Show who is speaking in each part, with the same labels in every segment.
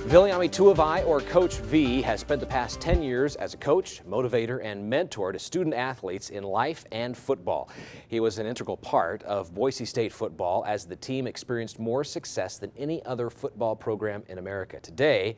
Speaker 1: Viliami Tuivai, or Coach V, has spent the past 10 years as a coach, motivator, and mentor to student athletes in life and football. He was an integral part of Boise State football as the team experienced more success than any other football program in America. Today,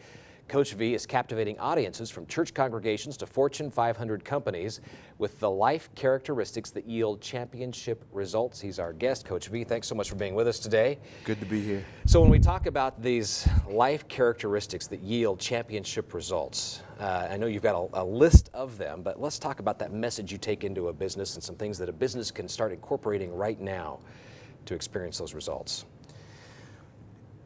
Speaker 1: Coach V is captivating audiences from church congregations to Fortune 500 companies with the life characteristics that yield championship results. He's our guest. Coach V, thanks so much for being with us today.
Speaker 2: Good to be here.
Speaker 1: So when we talk about these life characteristics that yield championship results, I know you've got a list of them, but let's talk about that message you take into a business and some things that a business can start incorporating right now to experience those results.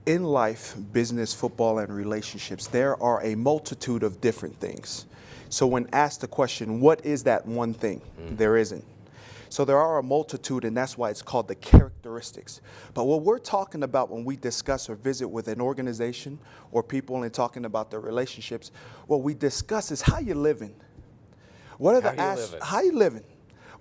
Speaker 2: In life, business, football, and relationships, there are a multitude of different things. So when asked the question, what is that one thing? There isn't. So there are a multitude, and that's why it's called the characteristics. But what we're talking about when we discuss or visit with an organization or people and talking about their relationships, what we discuss is how you're living. What are how you living?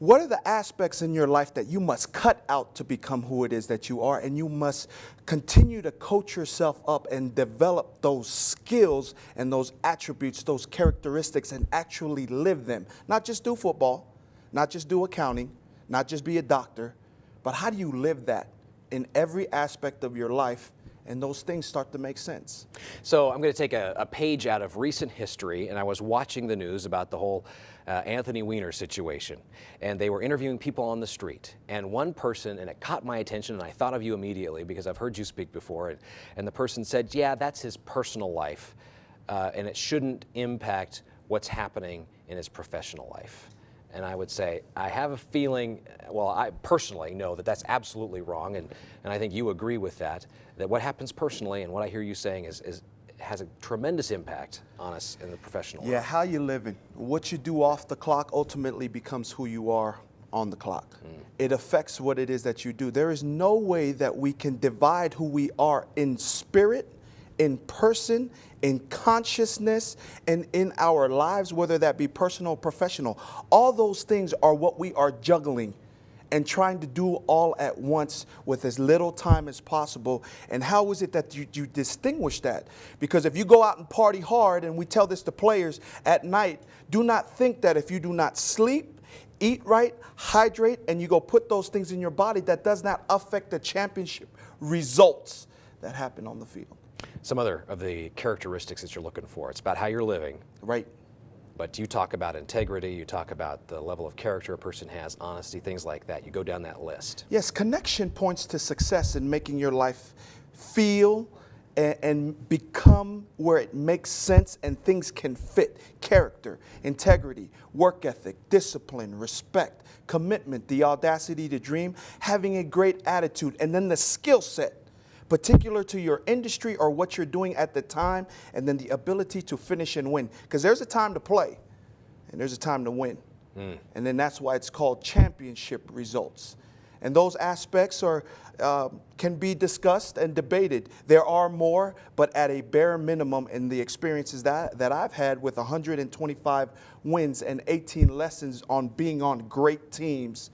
Speaker 2: What are the aspects in your life that you must cut out to become who it is that you are? And you must continue to coach yourself up and develop those skills and those attributes, those characteristics, and actually live them. Not just do football, not just do accounting, not just be a doctor, but how do you live that in every aspect of your life? And those things start to make sense.
Speaker 1: So I'm going to take a page out of recent history, and I was watching the news about the whole Anthony Weiner situation, and they were interviewing people on the street, and one person, and it caught my attention, and I thought of you immediately because I've heard you speak before, and the person said, yeah, that's his personal life, and it shouldn't impact what's happening in his professional life. And I would say, I have a feeling, well, I personally know that that's absolutely wrong, and I think you agree with that what happens personally and what I hear you saying has a tremendous impact on us in the professional life.
Speaker 2: Yeah, how you living, what you do off the clock ultimately becomes who you are on the clock. It affects what it is that you do. There is no way that we can divide who we are in spirit, in person, in consciousness, and in our lives, whether that be personal or professional. All those things are what we are juggling and trying to do all at once with as little time as possible. And how is it that you distinguish that? Because if you go out and party hard, and we tell this to players at night, do not think that if you do not sleep, eat right, hydrate, and you go put those things in your body, that does not affect the championship results that happen on the field.
Speaker 1: Some other of the characteristics that you're looking for. It's about how you're living.
Speaker 2: Right.
Speaker 1: But you talk about integrity, you talk about the level of character a person has, honesty, things like that. You go down that list.
Speaker 2: Yes, connection points to success in making your life feel and become where it makes sense and things can fit. Character, integrity, work ethic, discipline, respect, commitment, the audacity to dream, having a great attitude, and then the skill set particular to your industry or what you're doing at the time, and then the ability to finish and win. Because there's a time to play, and there's a time to win. And then that's why it's called championship results. And those aspects can be discussed and debated. There are more, but at a bare minimum in the experiences that I've had with 125 wins and 18 lessons on being on great teams,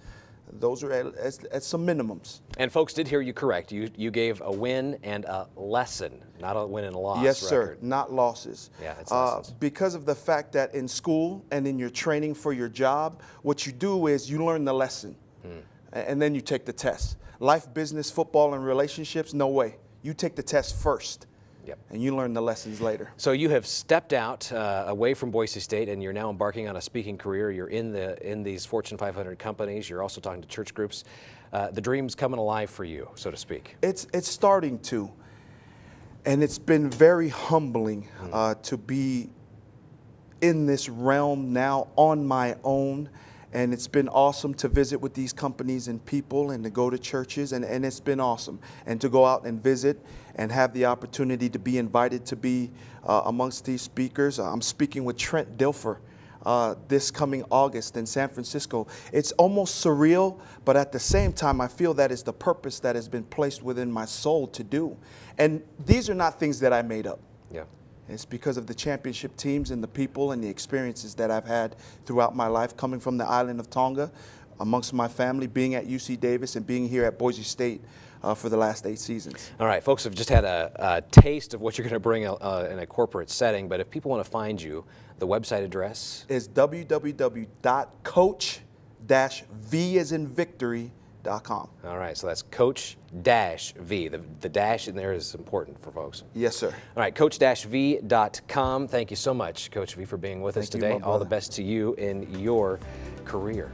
Speaker 2: those are at some minimums.
Speaker 1: And folks did hear you correct. You gave a win and a lesson, not a win and a loss.
Speaker 2: Yes,
Speaker 1: record.
Speaker 2: sir. Not losses.
Speaker 1: Yeah, it's lessons.
Speaker 2: Because of the fact that in school and in your training for your job, what you do is you learn the lesson, and then you take the test. Life, business, football, and relationships, no way. You take the test first.
Speaker 1: Yep.
Speaker 2: And you learn the lessons later.
Speaker 1: So you have stepped out away from Boise State, and you're now embarking on a speaking career. You're in these Fortune 500 companies. You're also talking to church groups. The dream's coming alive for you, so to speak.
Speaker 2: It's starting to, and it's been very humbling to be in this realm now on my own. And it's been awesome to visit with these companies and people and to go to churches, and it's been awesome. And to go out and visit and have the opportunity to be invited to be amongst these speakers. I'm speaking with Trent Dilfer this coming August in San Francisco. It's almost surreal, but at the same time, I feel that is the purpose that has been placed within my soul to do. And these are not things that I made up.
Speaker 1: Yeah.
Speaker 2: It's because of the championship teams and the people and the experiences that I've had throughout my life, coming from the island of Tonga, amongst my family, being at UC Davis and being here at Boise State. for the last 8 seasons.
Speaker 1: All right, folks have just had a taste of what you're going to bring in a corporate setting, but if people want to find you, the website address
Speaker 2: is www.coach-v as in victory.com.
Speaker 1: All right, so that's Coach-V. The dash in there is important for folks.
Speaker 2: Yes, sir.
Speaker 1: All right, Coach-V.com. Thank you so much, Coach V, for being with us
Speaker 2: Thank you,
Speaker 1: today.
Speaker 2: my
Speaker 1: All the
Speaker 2: brother.
Speaker 1: best to you in your career.